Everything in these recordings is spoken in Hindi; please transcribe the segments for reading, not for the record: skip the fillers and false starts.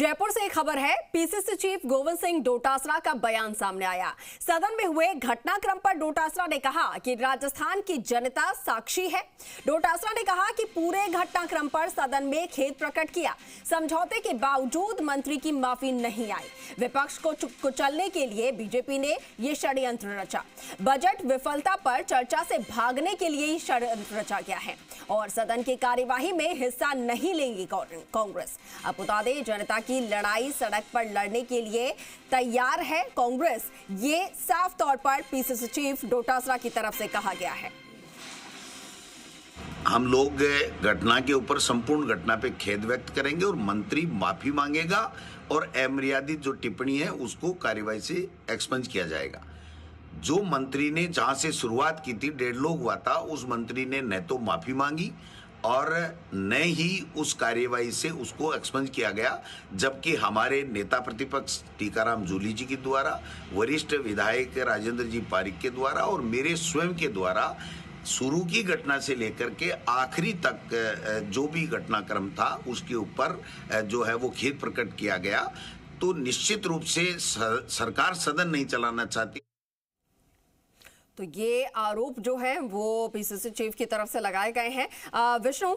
जयपुर से एक खबर है। पीसीसी चीफ गोविंद सिंह डोटासरा का बयान सामने आया। सदन में हुए घटनाक्रम पर डोटासरा ने कहा कि राजस्थान की जनता साक्षी है। डोटासरा ने कहा कि पूरे घटनाक्रम पर सदन में खेद प्रकट किया। समझौते के बावजूद मंत्री की माफी नहीं आई। विपक्ष को कुचलने के लिए बीजेपी ने ये षड्यंत्र रचा। बजट विफलता पर चर्चा से भागने के लिए ही षड्यंत्र रचा गया है और सदन की कार्यवाही में हिस्सा नहीं लेंगी कांग्रेस। अब बता दें, जनता की लड़ाई सड़क पर लड़ने के लिए तैयार है कांग्रेस। ये साफ तौर पर पीसीसी चीफ डोटासरा की तरफ से कहा गया है। हम लोग घटना के ऊपर, संपूर्ण घटना पे खेद व्यक्त करेंगे और मंत्री माफी मांगेगा और अमर्यादित जो टिप्पणी है उसको कार्यवाही से एक्सपंज किया जाएगा। जो मंत्री ने जहां से शुरुआत की थी, 1.5 लोग हुआ था, उस मंत्री ने न तो माफी मांगी और न ही उस कार्यवाही से उसको एक्सपंज किया गया। जबकि हमारे नेता प्रतिपक्ष टीकाराम जूली जी के द्वारा, वरिष्ठ विधायक राजेंद्र जी पारिक के द्वारा और मेरे स्वयं के द्वारा शुरू की घटना से लेकर के आखिरी तक जो भी घटनाक्रम था उसके ऊपर जो है वो खेद प्रकट किया गया। तो निश्चित रूप से सरकार सदन नहीं चलाना चाहती। तो ये आरोप जो है वो पीसीसी चीफ की तरफ से लगाए गए हैं। विष्णु,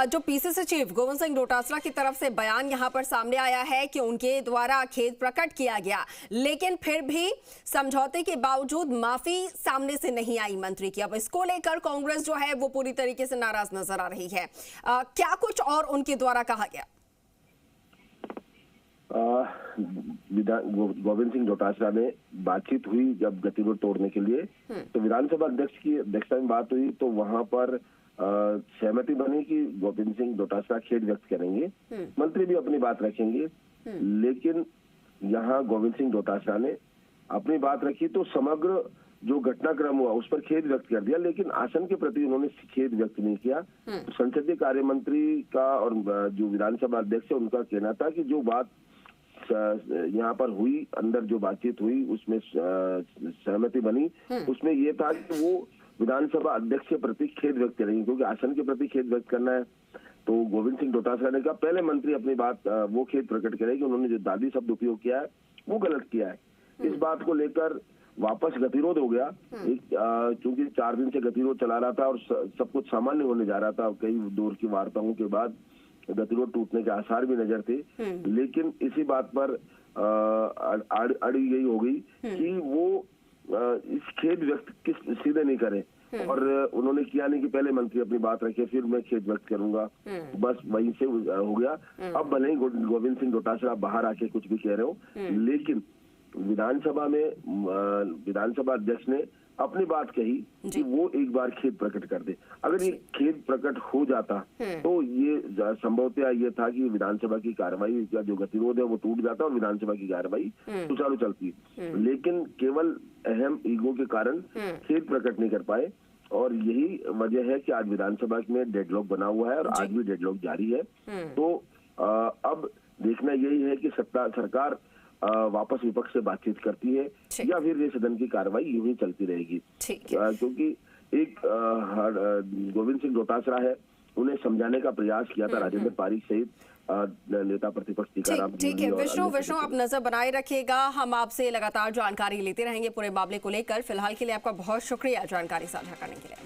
जो पीसीसी चीफ गोविंद सिंह डोटासरा की तरफ से बयान यहां पर सामने आया है कि उनके द्वारा खेद प्रकट किया गया, लेकिन फिर भी समझौते के बावजूद माफी सामने से नहीं आई मंत्री की। अब इसको लेकर कांग्रेस जो है वो पूरी तरीके से नाराज नजर आ रही है। क्या कुछ और उनके द्वारा कहा गया? गोविंद सिंह डोटासरा ने बातचीत हुई जब गतिरोध तोड़ने के लिए, तो विधानसभा अध्यक्ष की अध्यक्षता में बात हुई, तो वहां पर सहमति बनी कि गोविंद सिंह डोटासरा खेद व्यक्त करेंगे, मंत्री भी अपनी बात रखेंगे। लेकिन यहाँ गोविंद सिंह डोटासरा ने अपनी बात रखी तो समग्र जो घटनाक्रम हुआ उस पर खेद व्यक्त कर दिया, लेकिन आसन के प्रति उन्होंने खेद व्यक्त नहीं किया। तो संसदीय कार्य मंत्री का और जो विधानसभा अध्यक्ष है उनका कहना था कि जो बात यहाँ पर हुई, अंदर जो बातचीत हुई उसमें सहमति बनी, उसमें ये था कि वो विधानसभा अध्यक्ष के प्रति खेद व्यक्त करेंगे, क्योंकि आसन के प्रति खेद व्यक्त करना है। तो गोविंद सिंह डोटासरा ने कहा पहले मंत्री अपनी बात वो खेद प्रकट करें कि उन्होंने जो दादी शब्द उपयोग किया है वो गलत किया है। इस बात को लेकर वापस गतिरोध हो गया। चूंकि 4 दिन से गतिरोध चला रहा था और सब कुछ सामान्य होने जा रहा था, कई दौर की वार्ताओं के बाद गतिरोध टूटने के आसार भी नजर थे। लेकिन इसी बात पर अड़ी यही हो गई कि वो इस खेद व्यक्त किस सीधे नहीं करें, और उन्होंने किया नहीं कि पहले मंत्री अपनी बात रखे फिर मैं खेद व्यक्त करूंगा। बस वहीं से हो गया। अब भले ही गोविंद सिंह डोटासरा बाहर आके कुछ भी कह रहे हो, लेकिन विधानसभा में विधानसभा अध्यक्ष ने अपनी बात कही कि वो एक बार खेद प्रकट कर दे। अगर ये खेद प्रकट हो जाता तो ये संभवतः ये था कि विधानसभा की कार्रवाई का जो गतिरोध है वो टूट जाता और विधानसभा की कार्रवाई सुचारू चलती। लेकिन केवल अहम ईगो के कारण खेद प्रकट नहीं कर पाए, और यही वजह है कि आज विधानसभा में डेडलॉक बना हुआ है और आज भी डेडलॉक जारी है। तो अब देखना यही है कि सरकार वापस विपक्ष से बातचीत करती है या फिर ये सदन की कार्रवाई यूं ही चलती रहेगी। क्योंकि एक गोविंद सिंह डोटासरा है, उन्हें समझाने का प्रयास किया था राजेंद्र पारिक सहित नेता प्रतिपक्ष टीकाराम। ठीक है विष्णु, आप नजर बनाए रखिएगा। हम आपसे लगातार जानकारी लेते रहेंगे पूरे मामले को लेकर। फिलहाल के लिए आपका बहुत शुक्रिया जानकारी साझा करने के लिए।